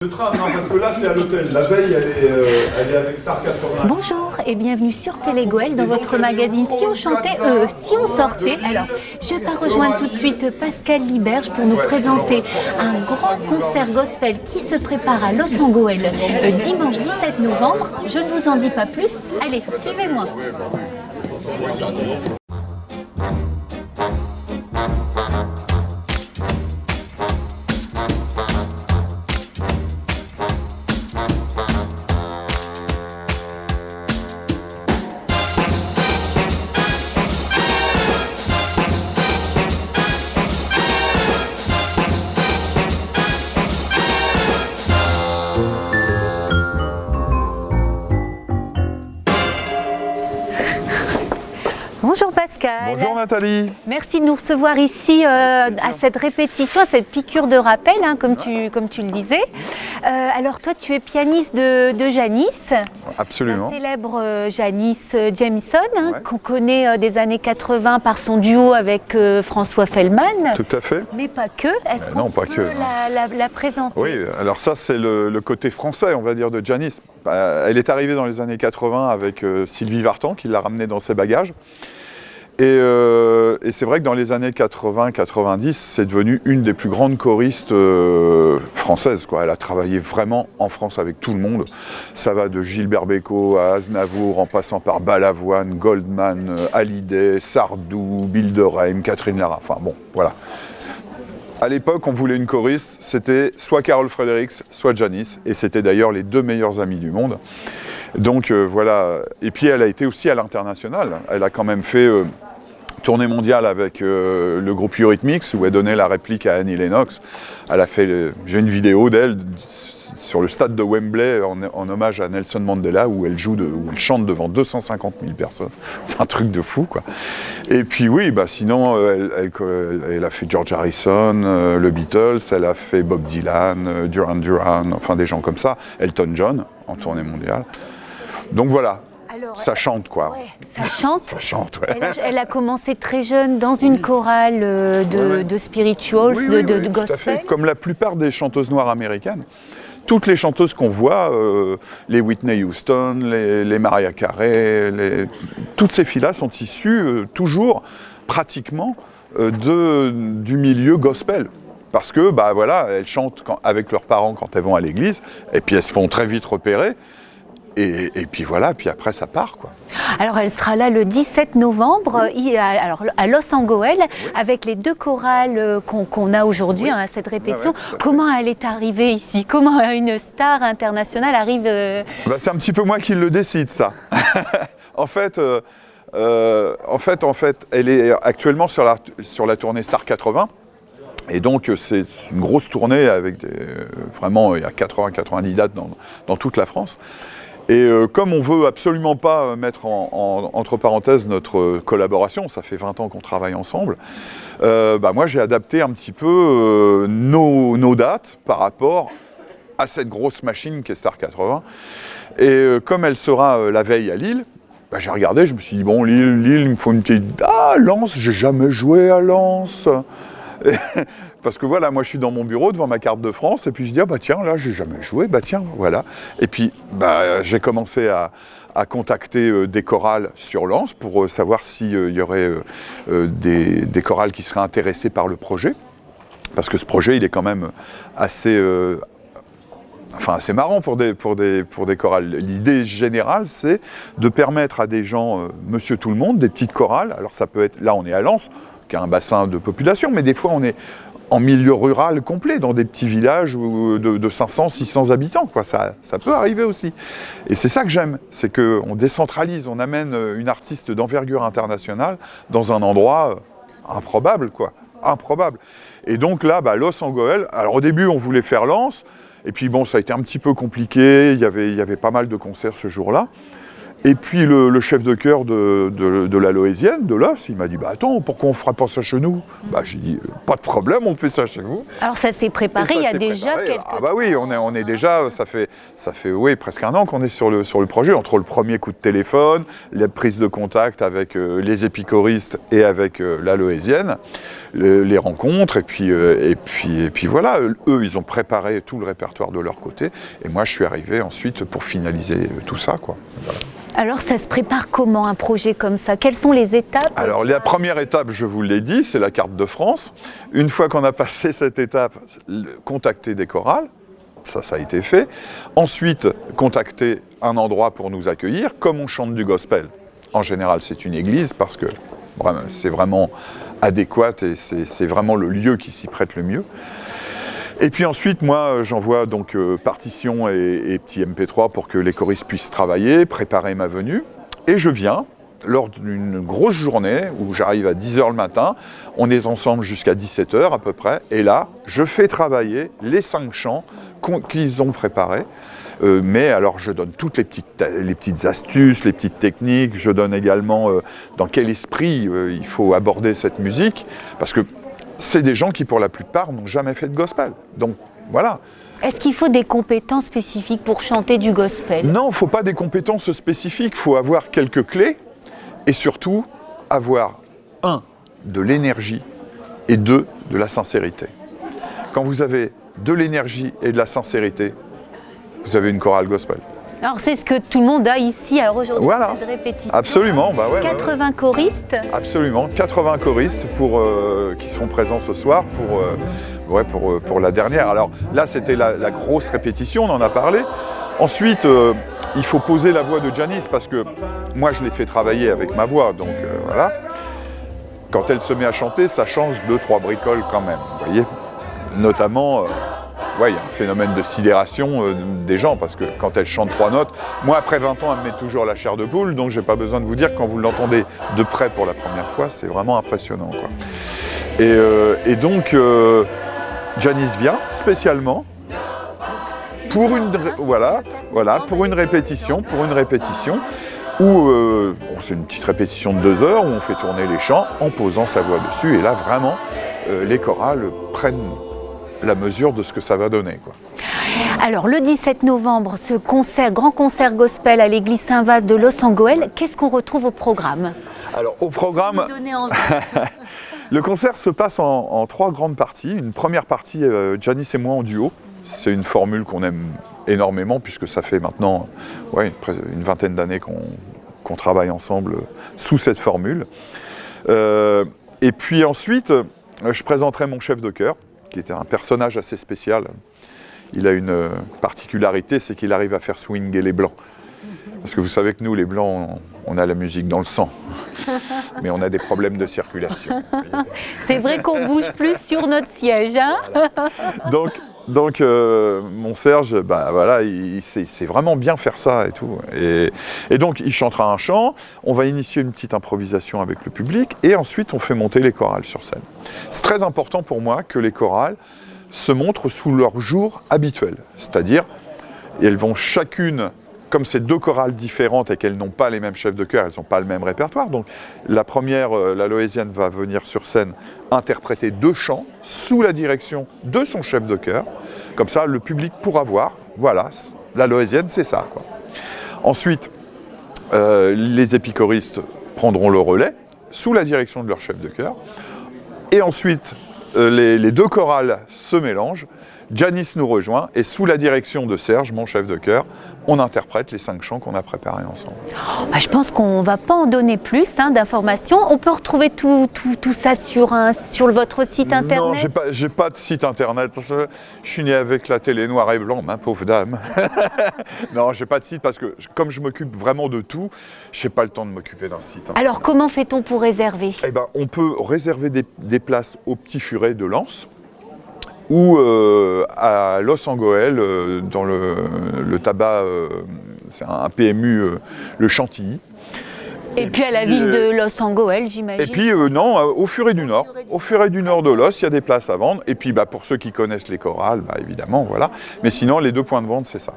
Le train, non, parce que là c'est à l'hôtel. La veille, elle est avec Star 80. Bonjour et bienvenue sur Télégoël dans votre magazine Si on chantait, si on sortait. Alors, je pars rejoindre tout de suite Pascal Liberge pour nous présenter un grand concert gospel qui se prépare à Los Angeles dimanche 17 novembre. Je ne vous en dis pas plus. Allez, suivez-moi. Bonjour Pascal. Bonjour Nathalie. Merci de nous recevoir ici à cette répétition, à cette piqûre de rappel, hein, comme tu le disais. Alors toi, tu es pianiste de Janice. Absolument. La célèbre Janice Jameson, hein, Ouais. qu'on connaît des années 80 par son duo avec François Fellman. Tout à fait. Mais pas que. Est-ce Non, qu'on pas peut que. la présenter? Oui, alors ça c'est le côté français, on va dire, de Janice. Elle est arrivée dans les années 80 avec Sylvie Vartan qui l'a ramenée dans ses bagages. Et c'est vrai que dans les années 80-90, c'est devenu une des plus grandes choristes françaises, quoi. Elle a travaillé vraiment en France avec tout le monde. Ça va de Gilbert Bécaud à Aznavour, en passant par Balavoine, Goldman, Hallyday, Sardou, Bill de Rheim, Catherine Lara. Enfin bon, voilà. À l'époque, on voulait une choriste, c'était soit Carol Fredericks, soit Janice. Et c'était d'ailleurs les deux meilleurs amis du monde. Donc voilà. Et puis elle a été aussi à l'international. Elle a quand même fait tournée mondiale avec le groupe Eurythmics où elle donnait la réplique à Annie Lennox. Elle a fait, j'ai une vidéo d'elle sur le stade de Wembley en hommage à Nelson Mandela où elle chante devant 250 000 personnes. C'est un truc de fou, quoi. Et puis oui, sinon elle a fait George Harrison, le Beatles, elle a fait Bob Dylan, Duran Duran, enfin des gens comme ça, Elton John en tournée mondiale. Donc voilà. Alors, ça chante, quoi. Ouais, ça chante. Ça chante, ouais. Elle a commencé très jeune dans une chorale de spirituals, de Tout à gospel. fait. Comme la plupart des chanteuses noires américaines. Toutes les chanteuses qu'on voit, les Whitney Houston, les Mariah Carey, toutes ces filles-là sont issues toujours, pratiquement, du milieu gospel. Parce que, voilà, elles chantent avec leurs parents quand elles vont à l'église, et puis elles se font très vite repérer. Et puis voilà, puis après ça part, quoi. Alors elle sera là le 17 novembre à Los Angeles avec les deux chorales qu'on a aujourd'hui, à cette répétition. Comment elle est arrivée ici? Comment une star internationale arrive C'est un petit peu moi qui le décide, ça. En fait, elle est actuellement sur la tournée Star 80. Et donc c'est une grosse tournée avec vraiment il y a 80-90 dates dans toute la France. Et comme on veut absolument pas mettre entre parenthèses notre collaboration, ça fait 20 ans qu'on travaille ensemble, moi j'ai adapté un petit peu nos dates par rapport à cette grosse machine qui est Star 80. Et comme elle sera la veille à Lille, j'ai regardé, je me suis dit, bon, Lille, il me faut une petite... Ah, Lens, j'ai jamais joué à Lens. Parce que voilà, moi je suis dans mon bureau devant ma carte de France et puis je dis tiens, là j'ai jamais joué, tiens, voilà. Et puis j'ai commencé à contacter des chorales sur Lens pour savoir s'il y aurait des chorales qui seraient intéressées par le projet. Parce que ce projet il est quand même assez marrant pour des chorales. L'idée générale, c'est de permettre à des gens, monsieur tout le monde, des petites chorales. Alors ça peut être, là on est à Lens, qui a un bassin de population, mais des fois on est en milieu rural complet, dans des petits villages de 500, 600 habitants, quoi. Ça peut arriver aussi. Et c'est ça que j'aime, c'est qu'on décentralise, on amène une artiste d'envergure internationale dans un endroit improbable, quoi. Improbable. Et donc là, Los Angeles, alors au début on voulait faire Lens, et puis ça a été un petit peu compliqué, il y avait pas mal de concerts ce jour-là. Et puis le chef de chœur de la Loésienne, de l'Os, il m'a dit bah attends, pourquoi on ne fera pas ça chez nous? Bah j'ai dit pas de problème, on fait ça chez vous. Alors ça s'est préparé, il y a déjà quelques... Ah bah oui, on est déjà, ça fait oui, presque un an qu'on est sur le projet, entre le premier coup de téléphone, les prises de contact avec les épichoristes et avec la Loésienne, les rencontres, et puis voilà, eux ils ont préparé tout le répertoire de leur côté, et moi je suis arrivé ensuite pour finaliser tout ça, quoi. Voilà. Alors ça se prépare comment un projet comme ça? Quelles sont les étapes? Alors la première étape, je vous l'ai dit, c'est la carte de France. Une fois qu'on a passé cette étape, contacter des chorales, ça a été fait. Ensuite, contacter un endroit pour nous accueillir, comme on chante du gospel. En général, c'est une église parce que c'est vraiment adéquat et c'est vraiment le lieu qui s'y prête le mieux. Et puis ensuite, moi, j'envoie donc partition et petits MP3 pour que les choristes puissent travailler, préparer ma venue. Et je viens, lors d'une grosse journée, où j'arrive à 10h le matin, on est ensemble jusqu'à 17h à peu près, et là, je fais travailler les 5 chants qu'ils ont préparés. Mais alors, je donne toutes les petites astuces, les petites techniques, je donne également dans quel esprit il faut aborder cette musique, parce que c'est des gens qui, pour la plupart, n'ont jamais fait de gospel. Donc, voilà. Est-ce qu'il faut des compétences spécifiques pour chanter du gospel? Non, il ne faut pas des compétences spécifiques. Il faut avoir quelques clés et surtout avoir, 1, de l'énergie et 2, de la sincérité. Quand vous avez de l'énergie et de la sincérité, vous avez une chorale gospel. Alors c'est ce que tout le monde a ici, alors aujourd'hui, voilà. Cette répétition. Absolument, bah ouais. 80 choristes. Absolument, 80 choristes qui seront présents ce soir pour la dernière. Alors là, c'était la grosse répétition, on en a parlé. Ensuite, il faut poser la voix de Janice parce que moi, je l'ai fait travailler avec ma voix, donc voilà. Quand elle se met à chanter, ça change 2-3 bricoles quand même, vous voyez. Notamment... il y a un phénomène de sidération des gens, parce que quand elle chante 3 notes, moi après 20 ans, elle me met toujours la chair de poule, donc j'ai pas besoin de vous dire, quand vous l'entendez de près pour la première fois, c'est vraiment impressionnant, quoi. Et donc, Janice vient spécialement pour une répétition, où c'est une petite répétition de 2 heures, où on fait tourner les chants en posant sa voix dessus, et là vraiment, les chorales prennent la mesure de ce que ça va donner, quoi. Alors le 17 novembre, ce grand concert gospel à l'église Saint-Vaast de Los Angeles, qu'est-ce qu'on retrouve au programme? Alors au programme, le concert se passe en 3 grandes parties. Une première partie, Janice et moi en duo. C'est une formule qu'on aime énormément puisque ça fait maintenant une vingtaine d'années qu'on travaille ensemble sous cette formule. Et puis ensuite, je présenterai mon chef de chœur, qui était un personnage assez spécial. Il a une particularité, c'est qu'il arrive à faire swinguer les blancs. Parce que vous savez que nous, les blancs, on a la musique dans le sang. Mais on a des problèmes de circulation. C'est vrai qu'on bouge plus sur notre siège, hein. Donc mon Serge, il sait vraiment bien faire ça et tout. Et donc, il chantera un chant, on va initier une petite improvisation avec le public, et ensuite, on fait monter les chorales sur scène. C'est très important pour moi que les chorales se montrent sous leur jour habituel. C'est-à-dire, elles vont chacune, comme c'est 2 chorales différentes et qu'elles n'ont pas les mêmes chefs de chœur, elles n'ont pas le même répertoire. Donc, la première, la Loésienne, va venir sur scène interpréter 2 chants sous la direction de son chef de chœur. Comme ça, le public pourra voir, voilà, la Loésienne, c'est ça, quoi. Ensuite, les épichoristes prendront le relais sous la direction de leur chef de chœur. Et ensuite, les 2 chorales se mélangent. Janice nous rejoint et sous la direction de Serge, mon chef de chœur, on interprète les 5 chants qu'on a préparés ensemble. Je pense qu'on ne va pas en donner plus d'informations. On peut retrouver tout ça sur votre site internet? Non, j'ai pas de site internet. Je suis né avec la télé noir et blanc, ma pauvre dame. Non, j'ai pas de site parce que comme je m'occupe vraiment de tout, je n'ai pas le temps de m'occuper d'un site. Alors comment fait-on pour réserver? On peut réserver des places au Petit Furet de Lens, ou à Los Angeles, dans le tabac, c'est un PMU, le Chantilly. Et puis à la ville de Los Angeles, j'imagine. Et puis au Furet du Nord. Au Furet du Nord de Los, il y a des places à vendre. Et puis pour ceux qui connaissent les chorales, évidemment, voilà. Mais sinon, les 2 points de vente, c'est ça.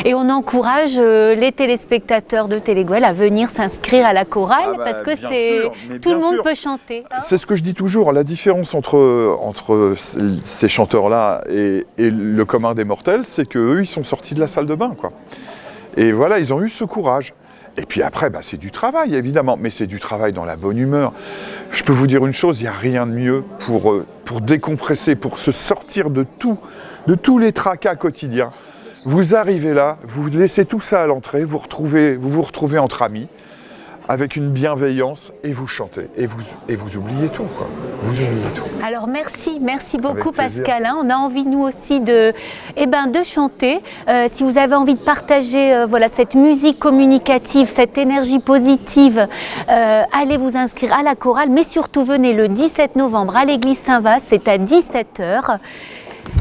Et on encourage les téléspectateurs de Télé-Gouel à venir s'inscrire à la chorale parce que tout le monde peut chanter. C'est ce que je dis toujours, la différence entre ces chanteurs-là et le commun des mortels, c'est qu'eux, ils sont sortis de la salle de bain, quoi. Et voilà, ils ont eu ce courage. Et puis après, c'est du travail, évidemment, mais c'est du travail dans la bonne humeur. Je peux vous dire une chose, il n'y a rien de mieux pour décompresser, pour se sortir de tous les tracas quotidiens. Vous arrivez là, vous laissez tout ça à l'entrée, vous vous retrouvez entre amis, avec une bienveillance, et vous chantez. Et vous oubliez tout, quoi. Vous oubliez tout. Alors merci beaucoup Pascal. On a envie nous aussi de chanter. Si vous avez envie de partager cette musique communicative, cette énergie positive, allez vous inscrire à la chorale, mais surtout venez le 17 novembre à l'église Saint-Vaast, c'est à 17h.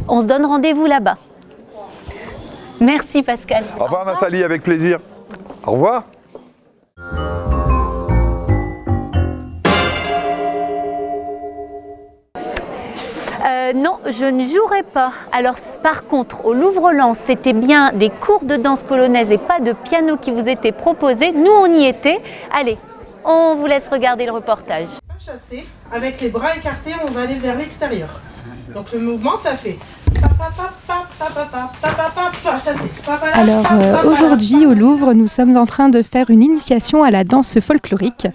On se donne rendez-vous là-bas. Merci Pascal. Au revoir Nathalie, avec plaisir. Au revoir. Non, je ne jouerai pas. Alors par contre, au Louvre-Lens, c'était bien des cours de danse polonaise et pas de piano qui vous étaient proposés. Nous, on y était. Allez, on vous laisse regarder le reportage. Chasser, avec les bras écartés, on va aller vers l'extérieur. Donc le mouvement, ça fait... Alors aujourd'hui au Louvre, nous sommes en train de faire une initiation à la danse folklorique.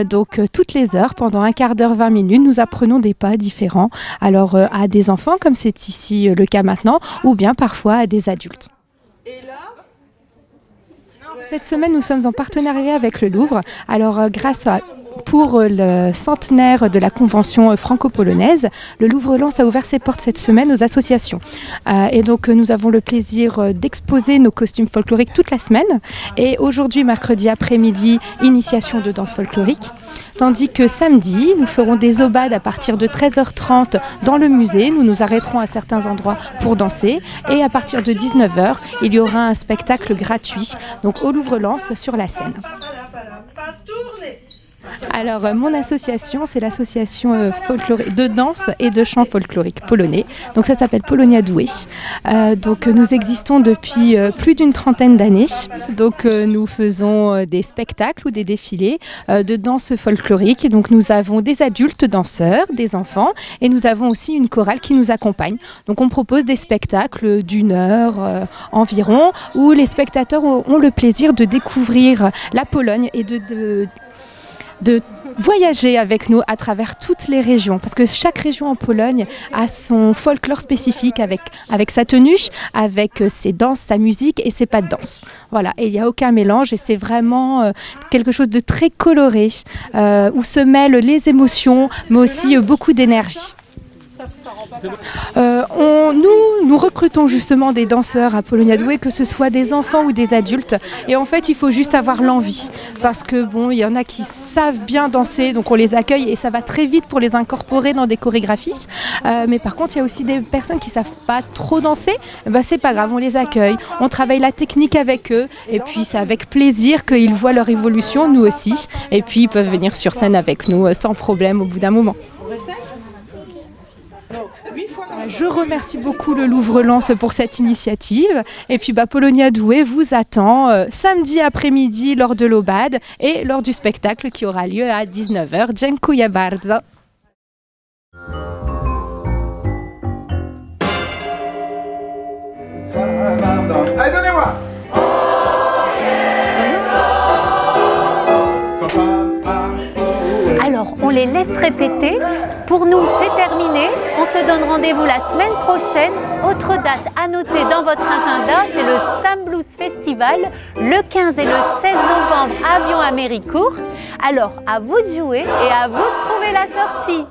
Donc toutes les heures, pendant un quart d'heure, 20 minutes, nous apprenons des pas différents. Alors à des enfants, comme c'est ici le cas maintenant, ou bien parfois à des adultes. Cette semaine, nous sommes en partenariat avec le Louvre. Alors pour le centenaire de la convention franco-polonaise, le Louvre-Lens a ouvert ses portes cette semaine aux associations. Et donc nous avons le plaisir d'exposer nos costumes folkloriques toute la semaine. Et aujourd'hui, mercredi après-midi, initiation de danse folklorique. Tandis que samedi, nous ferons des aubades à partir de 13h30 dans le musée. Nous nous arrêterons à certains endroits pour danser. Et à partir de 19h, il y aura un spectacle gratuit, donc au Louvre-Lens sur la scène. Alors, mon association, c'est l'association de danse et de chant folklorique polonais. Donc, ça s'appelle Polonia Doué. Donc, nous existons depuis plus d'une trentaine d'années. Donc, nous faisons des spectacles ou des défilés de danse folklorique. Donc, nous avons des adultes danseurs, des enfants, et nous avons aussi une chorale qui nous accompagne. Donc, on propose des spectacles d'une heure environ, où les spectateurs ont le plaisir de découvrir la Pologne et de voyager avec nous à travers toutes les régions, parce que chaque région en Pologne a son folklore spécifique avec sa tenue, avec ses danses, sa musique et ses pas de danse. Voilà, et il n'y a aucun mélange et c'est vraiment quelque chose de très coloré où se mêlent les émotions mais aussi beaucoup d'énergie. Nous recrutons justement des danseurs à Polonia Doué, que ce soit des enfants ou des adultes. Et en fait, il faut juste avoir l'envie. Parce que il y en a qui savent bien danser, donc on les accueille et ça va très vite pour les incorporer dans des chorégraphies. Mais par contre, il y a aussi des personnes qui ne savent pas trop danser. C'est pas grave, on les accueille. On travaille la technique avec eux. Et puis, c'est avec plaisir qu'ils voient leur évolution, nous aussi. Et puis, ils peuvent venir sur scène avec nous sans problème au bout d'un moment. Je remercie beaucoup le Louvre-Lens pour cette initiative. Et puis Polonia Doué vous attend samedi après-midi lors de l'aubade et lors du spectacle qui aura lieu à 19h. Dziękuję bardzo. Allez, donnez-moi. Alors, on les laisse répéter. Pour nous, c'est terminé. On se donne rendez-vous la semaine prochaine. Autre date à noter dans votre agenda, c'est le Sam Blues Festival, le 15 et le 16 novembre, avion à Méricourt. Alors, à vous de jouer et à vous de trouver la sortie.